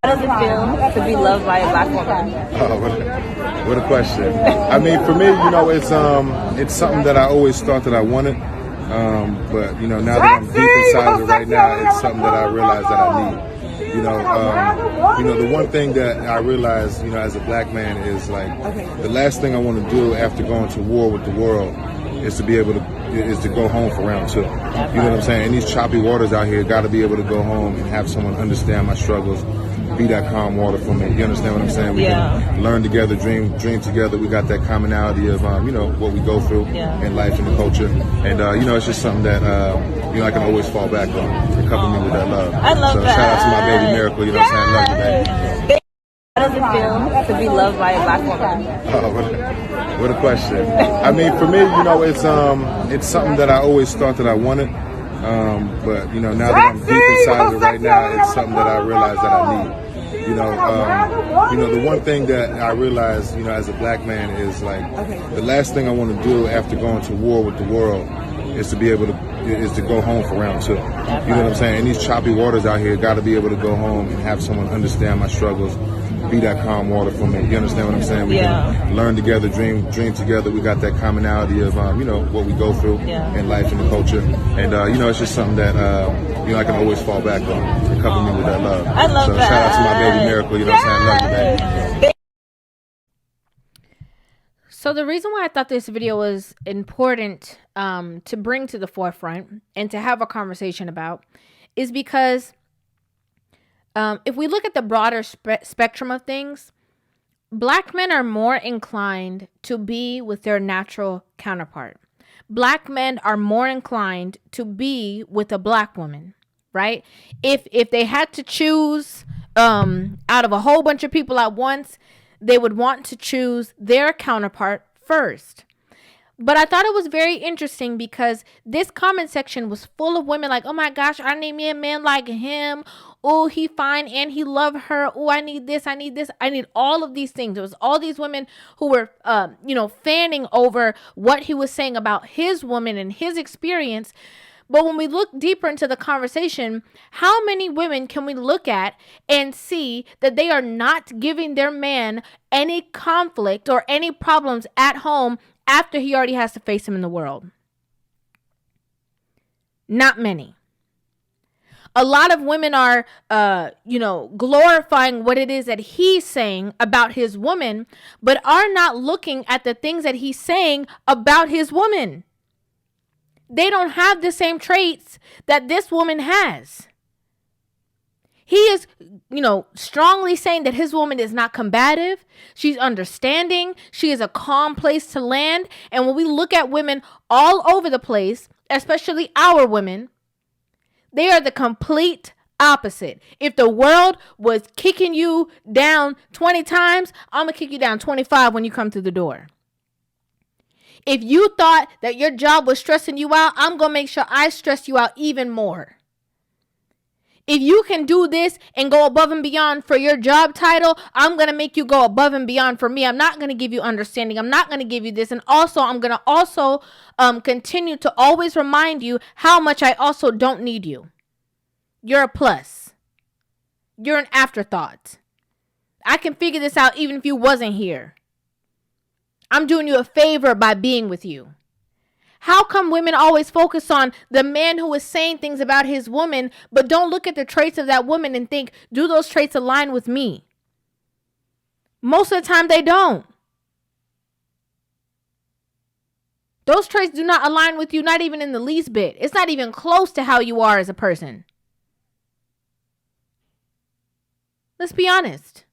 How does it feel to be loved by a black woman? Oh, what a question. I mean, for me, it's something that I always thought that I wanted. But now that I'm deep inside of it right now, it's something that I realize that I need. The one thing that I realize, as a black man is like the last thing I want to do after going to war with the world is to be able to go home for round two. You know what I'm saying? In these choppy waters out here, got to be able to go home and have someone understand my struggles, be that calm water for me. You understand what I'm saying? We can learn together, dream together. We got that commonality of what we go through in life and the culture, and it's just something that I can always fall back on and cover me with that love. I love that. Shout out to my baby Miracle. You know what I'm saying? I love you, baby. How does it feel to be loved by a black woman? Oh, what a question. I mean, for me, it's something that I always thought that I wanted. But now that I'm deep inside of it right now, it's something that I realize that I need. The one thing that I realize, as a black man is like the last thing I want to do after going to war with the world is to be able to go home for round two. You know what I'm saying? In these choppy waters out here, got to be able to go home and have someone understand my struggles, be that calm water for me. You understand what I'm saying? We can learn together, dream together. We got that commonality of what we go through in life and the culture, and it's just something that I can always fall back on and cover me with that love. I love that. Shout out to my baby Miracle. You know what I'm saying? I love you, baby. So the reason why I thought this video was important to bring to the forefront and to have a conversation about is because if we look at the broader spectrum of things, black men are more inclined to be with their natural counterpart. Black men are more inclined to be with a black woman, right? If they had to choose out of a whole bunch of people at once, they would want to choose their counterpart first. But I thought it was very interesting because this comment section was full of women like, oh my gosh, I need me a man like him. Oh, he fine and he love her. Oh, I need this. I need all of these things. There was all these women who were, fanning over what he was saying about his woman and his experience. But when we look deeper into the conversation, how many women can we look at and see that they are not giving their man any conflict or any problems at home after he already has to face him in the world? Not many. A lot of women are, glorifying what it is that he's saying about his woman, but are not looking at the things that he's saying about his woman. They don't have the same traits that this woman has. He is, strongly saying that his woman is not combative. She's understanding. She is a calm place to land. And when we look at women all over the place, especially our women, they are the complete opposite. If the world was kicking you down 20 times, I'm going to kick you down 25 when you come through the door. If you thought that your job was stressing you out, I'm going to make sure I stress you out even more. If you can do this and go above and beyond for your job title, I'm going to make you go above and beyond for me. I'm not going to give you understanding. I'm not going to give you this. And also, I'm going to continue to always remind you how much I also don't need you. You're a plus. You're an afterthought. I can figure this out even if you wasn't here. I'm doing you a favor by being with you. How come women always focus on the man who is saying things about his woman, but don't look at the traits of that woman and think, do those traits align with me? Most of the time they don't. Those traits do not align with you, not even in the least bit. It's not even close to how you are as a person. Let's be honest.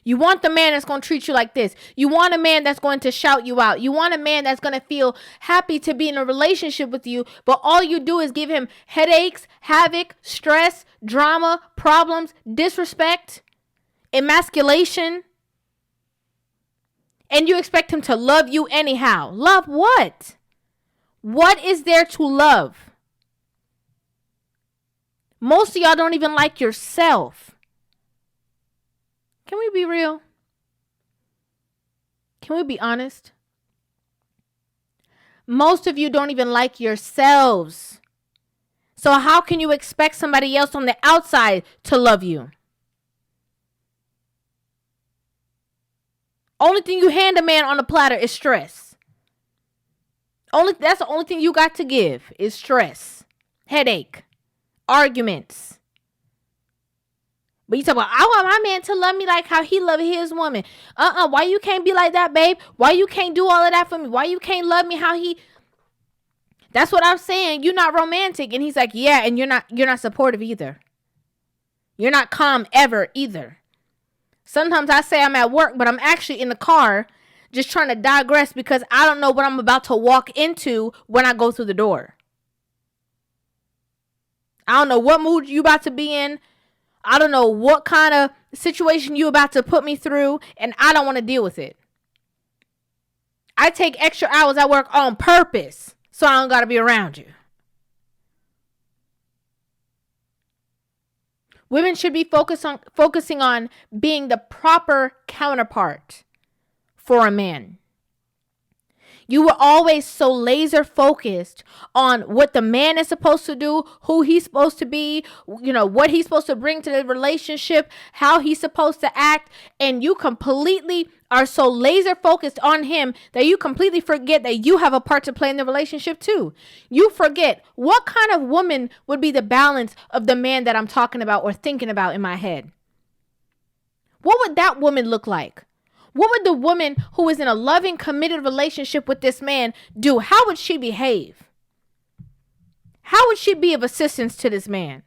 You want the man that's going to treat you like this. You want a man that's going to shout you out. You want a man that's going to feel happy to be in a relationship with you, but all you do is give him headaches, havoc, stress, drama, problems, disrespect, emasculation. And you expect him to love you anyhow. Love what? What is there to love? Most of y'all don't even like yourself. Can we be real? Can we be honest? Most of you don't even like yourselves. So how can you expect somebody else on the outside to love you? Only thing you hand a man on a platter is stress. That's the only thing you got to give is stress, headache, arguments. But you talk about, I want my man to love me like how he loved his woman. Why you can't be like that, babe? Why you can't do all of that for me? Why you can't love me how he... That's what I'm saying. You're not romantic. And he's like, yeah, and you're not supportive either. You're not calm ever either. Sometimes I say I'm at work, but I'm actually in the car just trying to digress because I don't know what I'm about to walk into when I go through the door. I don't know what mood you about to be in. I don't know what kind of situation you about to put me through, and I don't want to deal with it. I take extra hours at work on purpose so I don't got to be around you. Women should be focusing on being the proper counterpart for a man. You were always so laser focused on what the man is supposed to do, who he's supposed to be, what he's supposed to bring to the relationship, how he's supposed to act. And you completely are so laser focused on him that you completely forget that you have a part to play in the relationship too. You forget what kind of woman would be the balance of the man that I'm talking about or thinking about in my head. What would that woman look like? What would the woman who is in a loving, committed relationship with this man do? How would she behave? How would she be of assistance to this man?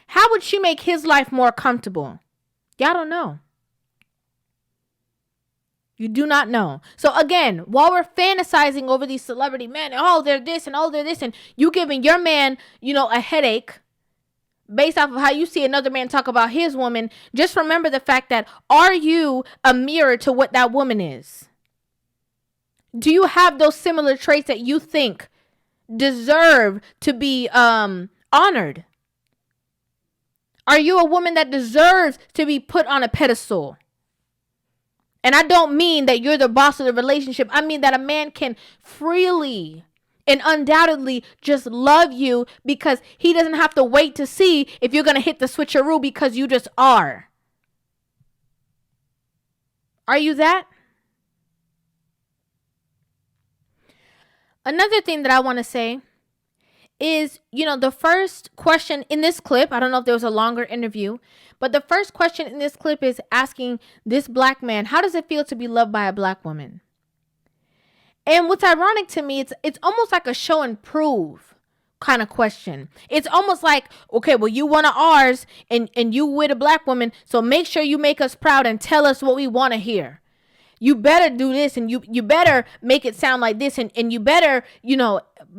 How would she make his life more comfortable? Y'all don't know. You do not know. So again, while we're fantasizing over these celebrity men, they're this and they're this, and you giving your man, a headache, based off of how you see another man talk about his woman, just remember the fact that, are you a mirror to what that woman is? Do you have those similar traits that you think deserve to be honored? Are you a woman that deserves to be put on a pedestal? And I don't mean that you're the boss of the relationship. I mean that a man can freely and undoubtedly just love you because he doesn't have to wait to see if you're going to hit the switcheroo because you just are. Are you that? Another thing that I want to say is, the first question in this clip, I don't know if there was a longer interview, but the first question in this clip is asking this black man, how does it feel to be loved by a black woman? And what's ironic to me, it's almost like a show and prove kind of question. It's almost like, okay, well, you one of ours and you with a black woman, so make sure you make us proud and tell us what we want to hear. You better do this and you better make it sound like this and you better,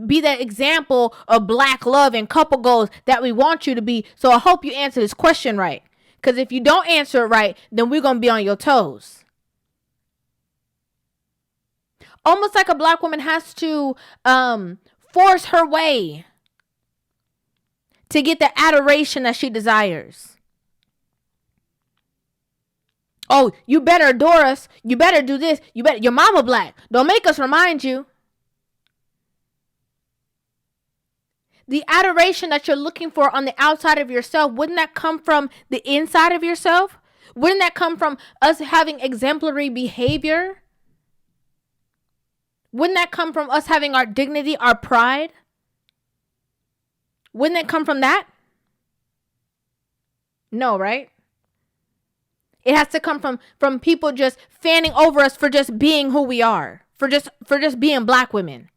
be that example of black love and couple goals that we want you to be. So I hope you answer this question right. Because if you don't answer it right, then we're going to be on your toes. Almost like a black woman has to force her way to get the adoration that she desires. Oh, you better adore us. You better do this. Your mama black. Don't make us remind you. The adoration that you're looking for on the outside of yourself, wouldn't that come from the inside of yourself? Wouldn't that come from us having exemplary behavior? Wouldn't that come from us having our dignity, our pride? Wouldn't that come from that? No, right? It has to come from people just fanning over us for just being who we are, for just being black women.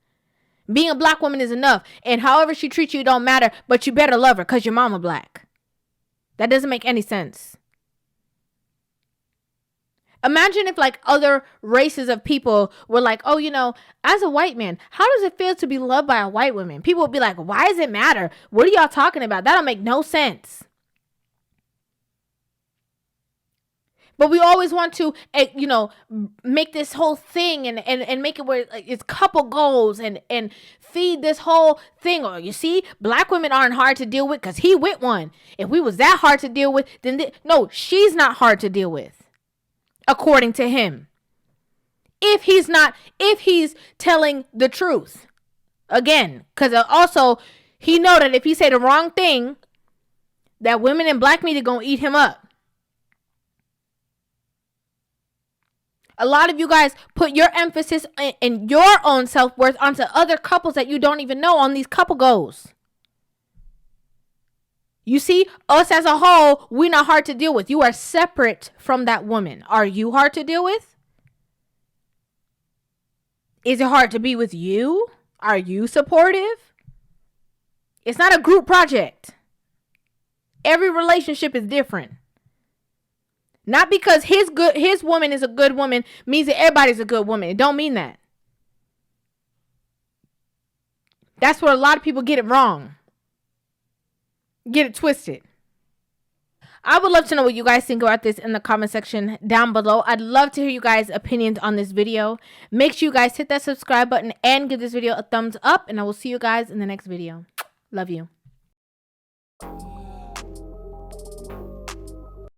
Being a black woman is enough. And however she treats you, it don't matter, but you better love her because your mama black. That doesn't make any sense. Imagine if other races of people were like, oh, as a white man, how does it feel to be loved by a white woman? People would be like, why does it matter? What are y'all talking about? That'll make no sense. But we always want to, make this whole thing and make it where it's couple goals and feed this whole thing. Or you see, black women aren't hard to deal with because he with one. If we was that hard to deal with, then no, she's not hard to deal with. According to him. If he's telling the truth Again, because also he know that if he say the wrong thing, that women in black media gonna eat him up. A lot of you guys put your emphasis in your own self-worth onto other couples that you don't even know on these couple goals. You see, us as a whole, we're not hard to deal with. You are separate from that woman. Are you hard to deal with? Is it hard to be with you? Are you supportive? It's not a group project. Every relationship is different. Not because his woman is a good woman means that everybody's a good woman. It don't mean that. That's where a lot of people get it wrong. Get it twisted. I would love to know what you guys think about this in the comment section down below. I'd love to hear you guys' opinions on this video. Make sure you guys hit that subscribe button and give this video a thumbs up. And I will see you guys in the next video. Love you.